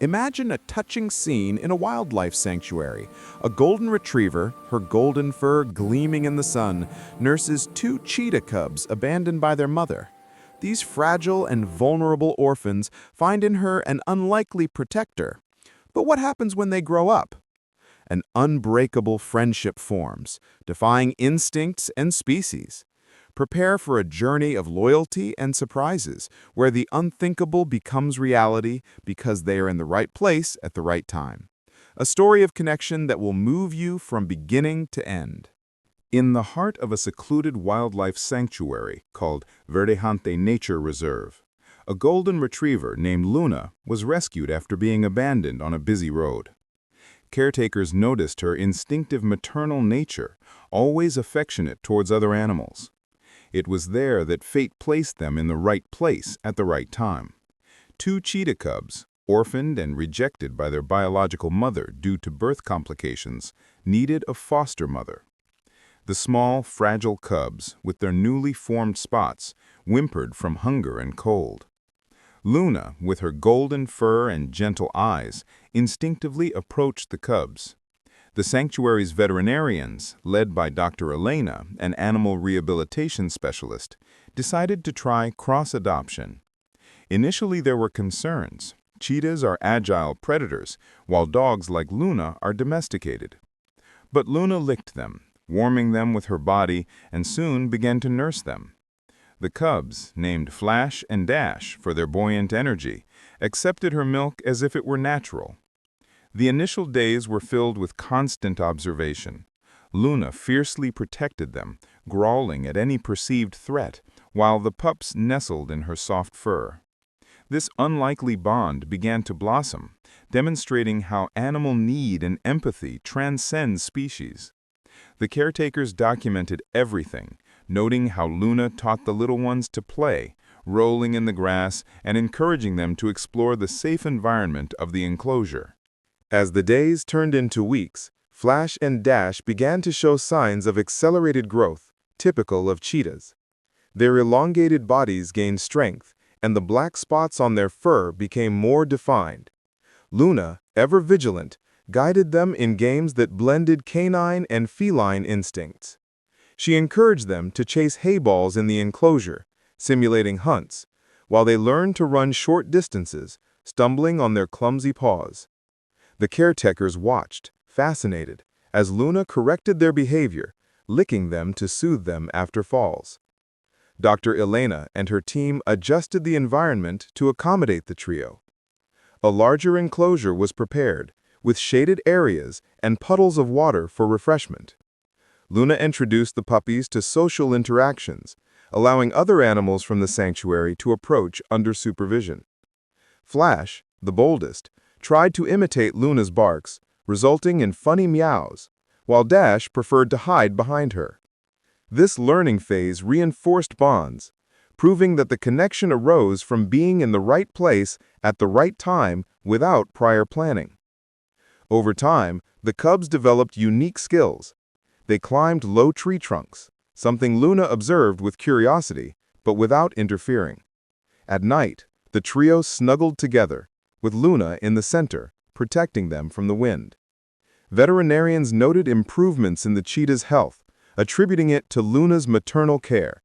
Imagine a touching scene in a wildlife sanctuary. A golden retriever, her golden fur gleaming in the sun, nurses two cheetah cubs abandoned by their mother. These fragile and vulnerable orphans find in her an unlikely protector. But what happens when they grow up? An unbreakable friendship forms, defying instincts and species. Prepare for a journey of loyalty and surprises, where the unthinkable becomes reality because they are in the right place at the right time. A story of connection that will move you from beginning to end. In the heart of a secluded wildlife sanctuary called Verdejante Nature Reserve, a golden retriever named Luna was rescued after being abandoned on a busy road. Caretakers noticed her instinctive maternal nature, always affectionate towards other animals. It was there that fate placed them in the right place at the right time. Two cheetah cubs, orphaned and rejected by their biological mother due to birth complications, needed a foster mother. The small, fragile cubs, with their newly formed spots, whimpered from hunger and cold. Luna, with her golden fur and gentle eyes, instinctively approached the cubs. The sanctuary's veterinarians, led by Dr. Elena, an animal rehabilitation specialist, decided to try cross-adoption. Initially, there were concerns. Cheetahs are agile predators, while dogs like Luna are domesticated. But Luna licked them, warming them with her body, and soon began to nurse them. The cubs, named Flash and Dash for their buoyant energy, accepted her milk as if it were natural. The initial days were filled with constant observation. Luna fiercely protected them, growling at any perceived threat, while the pups nestled in her soft fur. This unlikely bond began to blossom, demonstrating how animal need and empathy transcend species. The caretakers documented everything, noting how Luna taught the little ones to play, rolling in the grass and encouraging them to explore the safe environment of the enclosure. As the days turned into weeks, Flash and Dash began to show signs of accelerated growth, typical of cheetahs. Their elongated bodies gained strength, and the black spots on their fur became more defined. Luna, ever vigilant, guided them in games that blended canine and feline instincts. She encouraged them to chase hay balls in the enclosure, simulating hunts, while they learned to run short distances, stumbling on their clumsy paws. The caretakers watched, fascinated, as Luna corrected their behavior, licking them to soothe them after falls. Dr. Elena and her team adjusted the environment to accommodate the trio. A larger enclosure was prepared, with shaded areas and puddles of water for refreshment. Luna introduced the puppies to social interactions, allowing other animals from the sanctuary to approach under supervision. Flash, the boldest, tried to imitate Luna's barks, resulting in funny meows, while Dash preferred to hide behind her. This learning phase reinforced bonds, proving that the connection arose from being in the right place at the right time without prior planning. Over time, the cubs developed unique skills. They climbed low tree trunks, something Luna observed with curiosity, but without interfering. At night, the trio snuggled together, with Luna in the center, protecting them from the wind. Veterinarians noted improvements in the cheetah's health, attributing it to Luna's maternal care.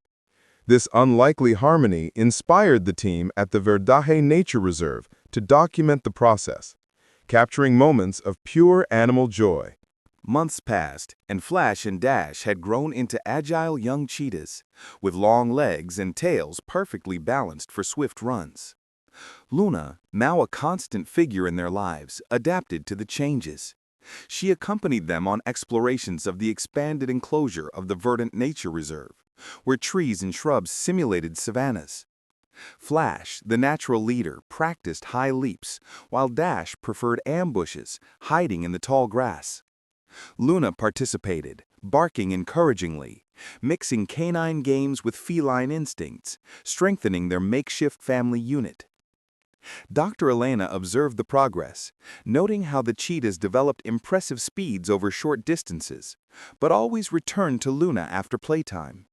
This unlikely harmony inspired the team at the Verdaje Nature Reserve to document the process, capturing moments of pure animal joy. Months passed, and Flash and Dash had grown into agile young cheetahs, with long legs and tails perfectly balanced for swift runs. Luna, now a constant figure in their lives, adapted to the changes. She accompanied them on explorations of the expanded enclosure of the Verdant Nature Reserve, where trees and shrubs simulated savannas. Flash, the natural leader, practiced high leaps, while Dash preferred ambushes, hiding in the tall grass. Luna participated, barking encouragingly, mixing canine games with feline instincts, strengthening their makeshift family unit. Dr. Elena observed the progress, noting how the cheetahs developed impressive speeds over short distances, but always returned to Luna after playtime.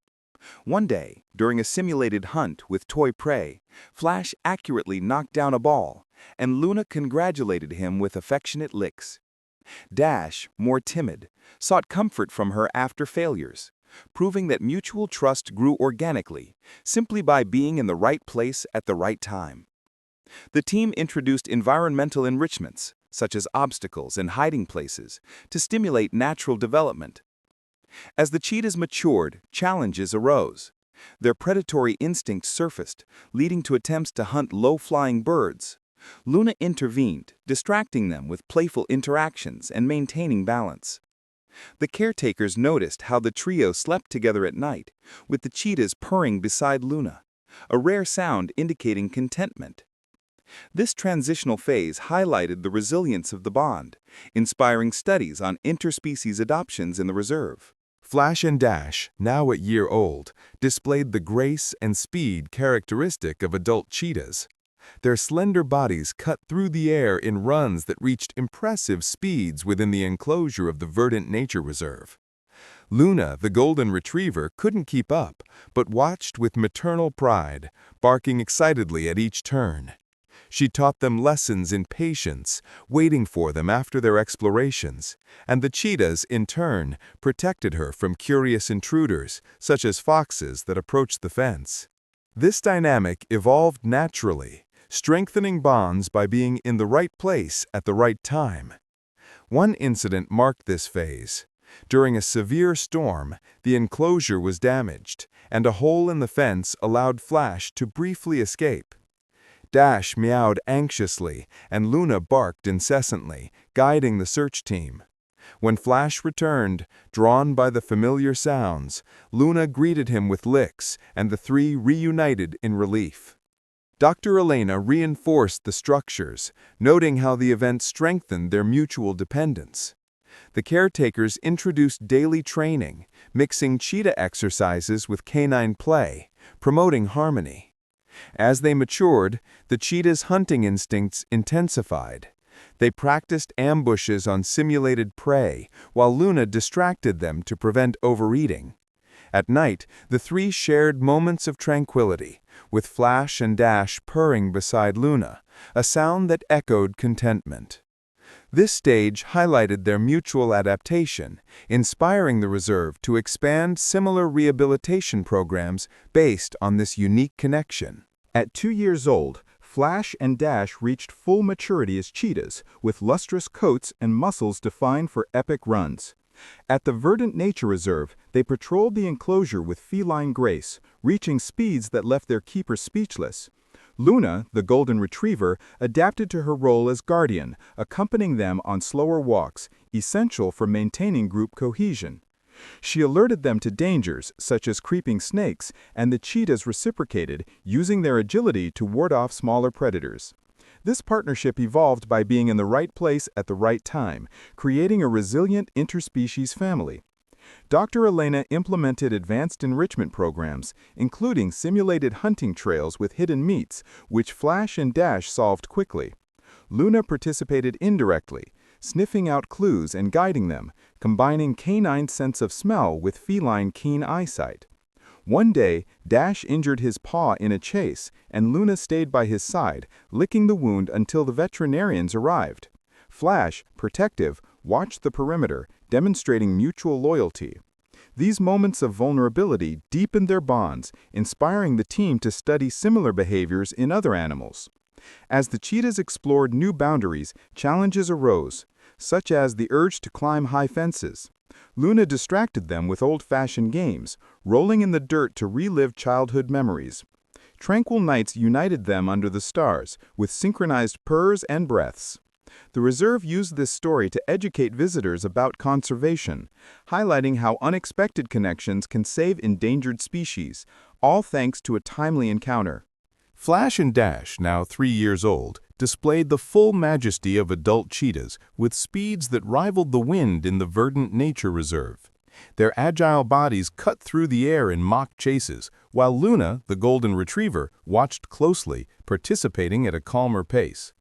One day, during a simulated hunt with toy prey, Flash accurately knocked down a ball, and Luna congratulated him with affectionate licks. Dash, more timid, sought comfort from her after failures, proving that mutual trust grew organically, simply by being in the right place at the right time. The team introduced environmental enrichments, such as obstacles and hiding places, to stimulate natural development. As the cheetahs matured, challenges arose. Their predatory instincts surfaced, leading to attempts to hunt low-flying birds. Luna intervened, distracting them with playful interactions and maintaining balance. The caretakers noticed how the trio slept together at night, with the cheetahs purring beside Luna, a rare sound indicating contentment. This transitional phase highlighted the resilience of the bond, inspiring studies on interspecies adoptions in the reserve. Flash and Dash, now a year old, displayed the grace and speed characteristic of adult cheetahs. Their slender bodies cut through the air in runs that reached impressive speeds within the enclosure of the Verdant Nature Reserve. Luna, the golden retriever, couldn't keep up, but watched with maternal pride, barking excitedly at each turn. She taught them lessons in patience, waiting for them after their explorations, and the cheetahs, in turn, protected her from curious intruders, such as foxes that approached the fence. This dynamic evolved naturally, strengthening bonds by being in the right place at the right time. One incident marked this phase. During a severe storm, the enclosure was damaged, and a hole in the fence allowed Flash to briefly escape. Dash meowed anxiously, and Luna barked incessantly, guiding the search team. When Flash returned, drawn by the familiar sounds, Luna greeted him with licks, and the three reunited in relief. Dr. Elena reinforced the structures, noting how the event strengthened their mutual dependence. The caretakers introduced daily training, mixing cheetah exercises with canine play, promoting harmony. As they matured, the cheetah's hunting instincts intensified. They practiced ambushes on simulated prey, while Luna distracted them to prevent overeating. At night, the three shared moments of tranquility, with Flash and Dash purring beside Luna, a sound that echoed contentment. This stage highlighted their mutual adaptation, inspiring the reserve to expand similar rehabilitation programs based on this unique connection. At 2 years old, Flash and Dash reached full maturity as cheetahs, with lustrous coats and muscles defined for epic runs. At the Verdant Nature Reserve, they patrolled the enclosure with feline grace, reaching speeds that left their keeper speechless. Luna, the golden retriever, adapted to her role as guardian, accompanying them on slower walks, essential for maintaining group cohesion. She alerted them to dangers, such as creeping snakes, and the cheetahs reciprocated, using their agility to ward off smaller predators. This partnership evolved by being in the right place at the right time, creating a resilient interspecies family. Dr. Elena implemented advanced enrichment programs, including simulated hunting trails with hidden meats, which Flash and Dash solved quickly. Luna participated indirectly, sniffing out clues and guiding them, combining canine sense of smell with feline keen eyesight. One day, Dash injured his paw in a chase, and Luna stayed by his side, licking the wound until the veterinarians arrived. Flash, protective, watched the perimeter, demonstrating mutual loyalty. These moments of vulnerability deepened their bonds, inspiring the team to study similar behaviors in other animals. As the cheetahs explored new boundaries, challenges arose, such as the urge to climb high fences. Luna distracted them with old-fashioned games, rolling in the dirt to relive childhood memories. Tranquil nights united them under the stars, with synchronized purrs and breaths. The reserve used this story to educate visitors about conservation, highlighting how unexpected connections can save endangered species, all thanks to a timely encounter. Flash and Dash, now 3 years old, displayed the full majesty of adult cheetahs with speeds that rivaled the wind in the Verdant Nature Reserve. Their agile bodies cut through the air in mock chases, while Luna, the golden retriever, watched closely, participating at a calmer pace.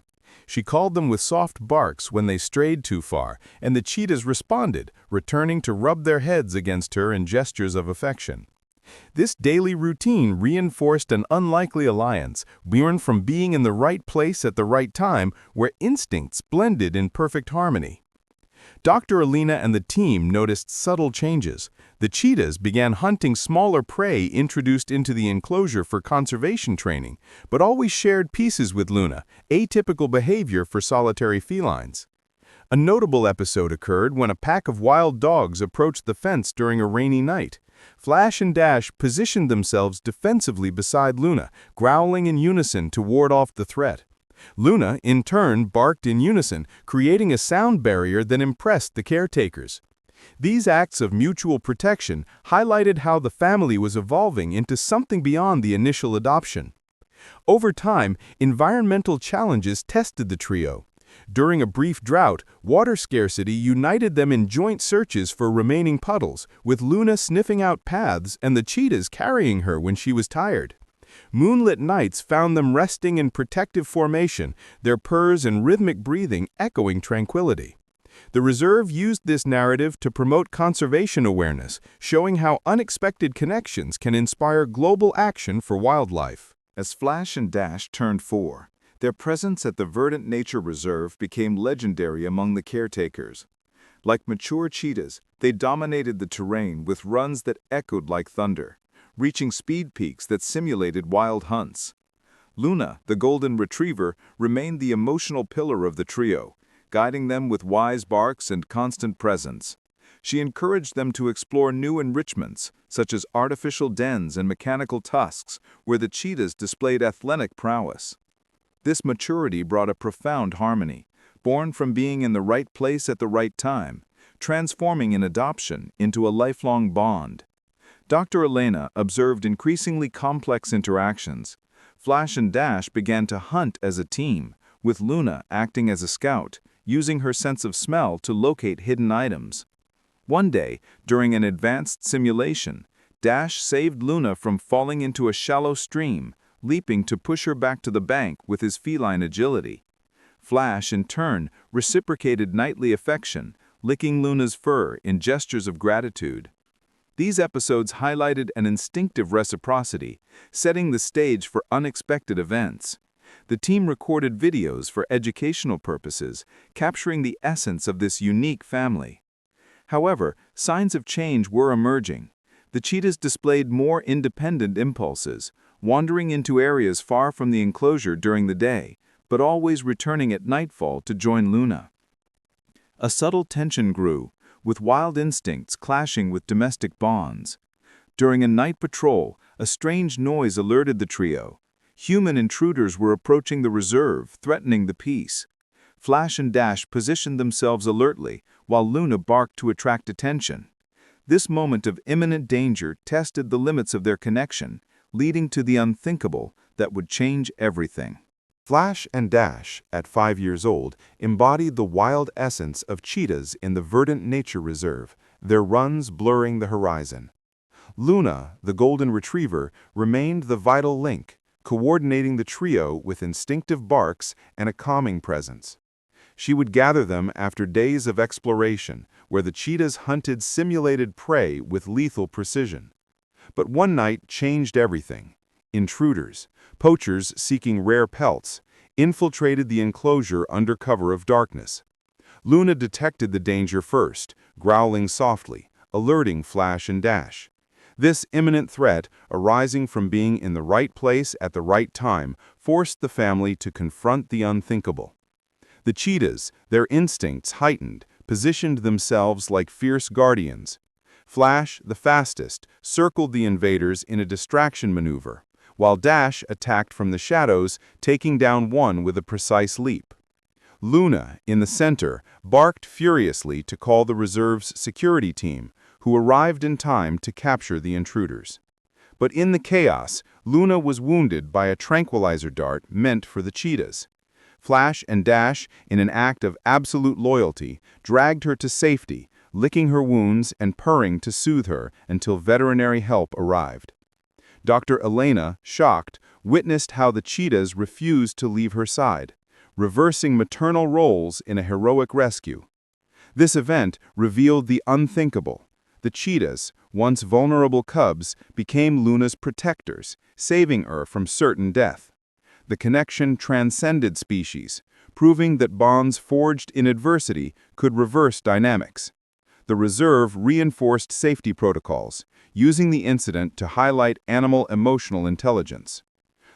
She called them with soft barks when they strayed too far, and the cheetahs responded, returning to rub their heads against her in gestures of affection. This daily routine reinforced an unlikely alliance, born from being in the right place at the right time, where instincts blended in perfect harmony. Dr. Alina and the team noticed subtle changes. The cheetahs began hunting smaller prey introduced into the enclosure for conservation training, but always shared pieces with Luna, atypical behavior for solitary felines. A notable episode occurred when a pack of wild dogs approached the fence during a rainy night. Flash and Dash positioned themselves defensively beside Luna, growling in unison to ward off the threat. Luna, in turn, barked in unison, creating a sound barrier that impressed the caretakers. These acts of mutual protection highlighted how the family was evolving into something beyond the initial adoption. Over time, environmental challenges tested the trio. During a brief drought, water scarcity united them in joint searches for remaining puddles, with Luna sniffing out paths and the cheetahs carrying her when she was tired. Moonlit nights found them resting in protective formation, their purrs and rhythmic breathing echoing tranquility. The reserve used this narrative to promote conservation awareness, showing how unexpected connections can inspire global action for wildlife. As Flash and Dash turned 4, their presence at the Verdant Nature Reserve became legendary among the caretakers. Like mature cheetahs, they dominated the terrain with runs that echoed like thunder, reaching speed peaks that simulated wild hunts. Luna, the golden retriever, remained the emotional pillar of the trio, guiding them with wise barks and constant presence. She encouraged them to explore new enrichments, such as artificial dens and mechanical tusks, where the cheetahs displayed athletic prowess. This maturity brought a profound harmony, born from being in the right place at the right time, transforming an adoption into a lifelong bond. Dr. Elena observed increasingly complex interactions. Flash and Dash began to hunt as a team, with Luna acting as a scout, using her sense of smell to locate hidden items. One day, during an advanced simulation, Dash saved Luna from falling into a shallow stream, leaping to push her back to the bank with his feline agility. Flash, in turn, reciprocated knightly affection, licking Luna's fur in gestures of gratitude. These episodes highlighted an instinctive reciprocity, setting the stage for unexpected events. The team recorded videos for educational purposes, capturing the essence of this unique family. However, signs of change were emerging. The cheetahs displayed more independent impulses, wandering into areas far from the enclosure during the day, but always returning at nightfall to join Luna. A subtle tension grew, with wild instincts clashing with domestic bonds. During a night patrol, a strange noise alerted the trio. Human intruders were approaching the reserve, threatening the peace. Flash and Dash positioned themselves alertly, while Luna barked to attract attention. This moment of imminent danger tested the limits of their connection, leading to the unthinkable that would change everything. Flash and Dash, at 5 years old, embodied the wild essence of cheetahs in the Verdant Nature Reserve, their runs blurring the horizon. Luna, the golden retriever, remained the vital link, coordinating the trio with instinctive barks and a calming presence. She would gather them after days of exploration, where the cheetahs hunted simulated prey with lethal precision. But one night changed everything. Intruders, poachers seeking rare pelts, infiltrated the enclosure under cover of darkness. Luna detected the danger first, growling softly, alerting Flash and Dash. This imminent threat, arising from being in the right place at the right time, forced the family to confront the unthinkable. The cheetahs, their instincts heightened, positioned themselves like fierce guardians. Flash, the fastest, circled the invaders in a distraction maneuver, while Dash attacked from the shadows, taking down one with a precise leap. Luna, in the center, barked furiously to call the reserve's security team, who arrived in time to capture the intruders. But in the chaos, Luna was wounded by a tranquilizer dart meant for the cheetahs. Flash and Dash, in an act of absolute loyalty, dragged her to safety, licking her wounds and purring to soothe her until veterinary help arrived. Dr. Elena, shocked, witnessed how the cheetahs refused to leave her side, reversing maternal roles in a heroic rescue. This event revealed the unthinkable. The cheetahs, once vulnerable cubs, became Luna's protectors, saving her from certain death. The connection transcended species, proving that bonds forged in adversity could reverse dynamics. The reserve reinforced safety protocols, using the incident to highlight animal emotional intelligence.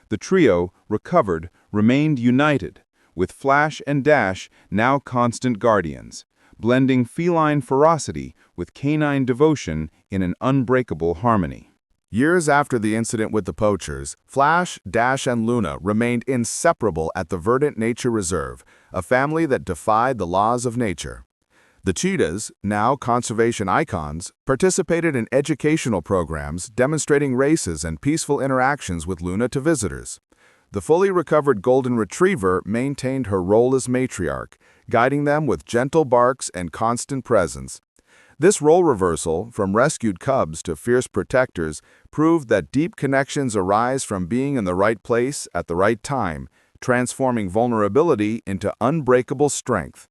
The trio, recovered, remained united, with Flash and Dash now constant guardians, blending feline ferocity with canine devotion in an unbreakable harmony. Years after the incident with the poachers, Flash, Dash, and Luna remained inseparable at the Verdant Nature Reserve, a family that defied the laws of nature. The cheetahs, now conservation icons, participated in educational programs demonstrating races and peaceful interactions with Luna to visitors. The fully recovered golden retriever maintained her role as matriarch, guiding them with gentle barks and constant presence. This role reversal, from rescued cubs to fierce protectors, proved that deep connections arise from being in the right place at the right time, transforming vulnerability into unbreakable strength.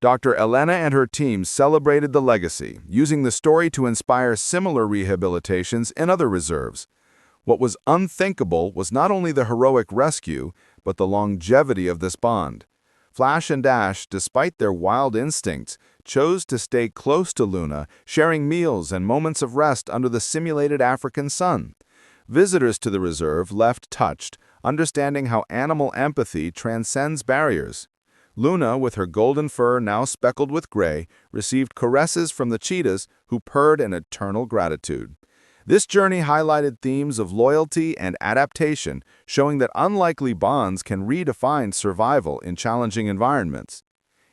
Dr. Elena and her team celebrated the legacy, using the story to inspire similar rehabilitations in other reserves. What was unthinkable was not only the heroic rescue, but the longevity of this bond. Flash and Dash, despite their wild instincts, chose to stay close to Luna, sharing meals and moments of rest under the simulated African sun. Visitors to the reserve left touched, understanding how animal empathy transcends barriers. Luna, with her golden fur now speckled with gray, received caresses from the cheetahs who purred in eternal gratitude. This journey highlighted themes of loyalty and adaptation, showing that unlikely bonds can redefine survival in challenging environments.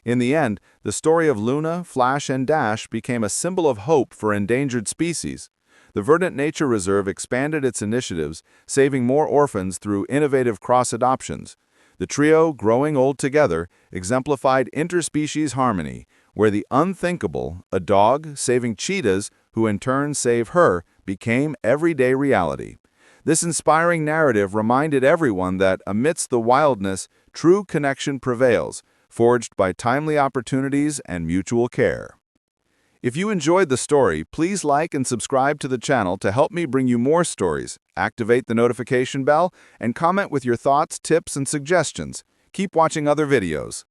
In the end, the story of Luna, Flash, and Dash became a symbol of hope for endangered species. The Verdant Nature Reserve expanded its initiatives, saving more orphans through innovative cross-adoptions. The trio, growing old together, exemplified interspecies harmony, where the unthinkable, a dog saving cheetahs who in turn save her, became everyday reality. This inspiring narrative reminded everyone that, amidst the wildness, true connection prevails, forged by timely opportunities and mutual care. If you enjoyed the story, please like and subscribe to the channel to help me bring you more stories, activate the notification bell, and comment with your thoughts, tips, and suggestions. Keep watching other videos.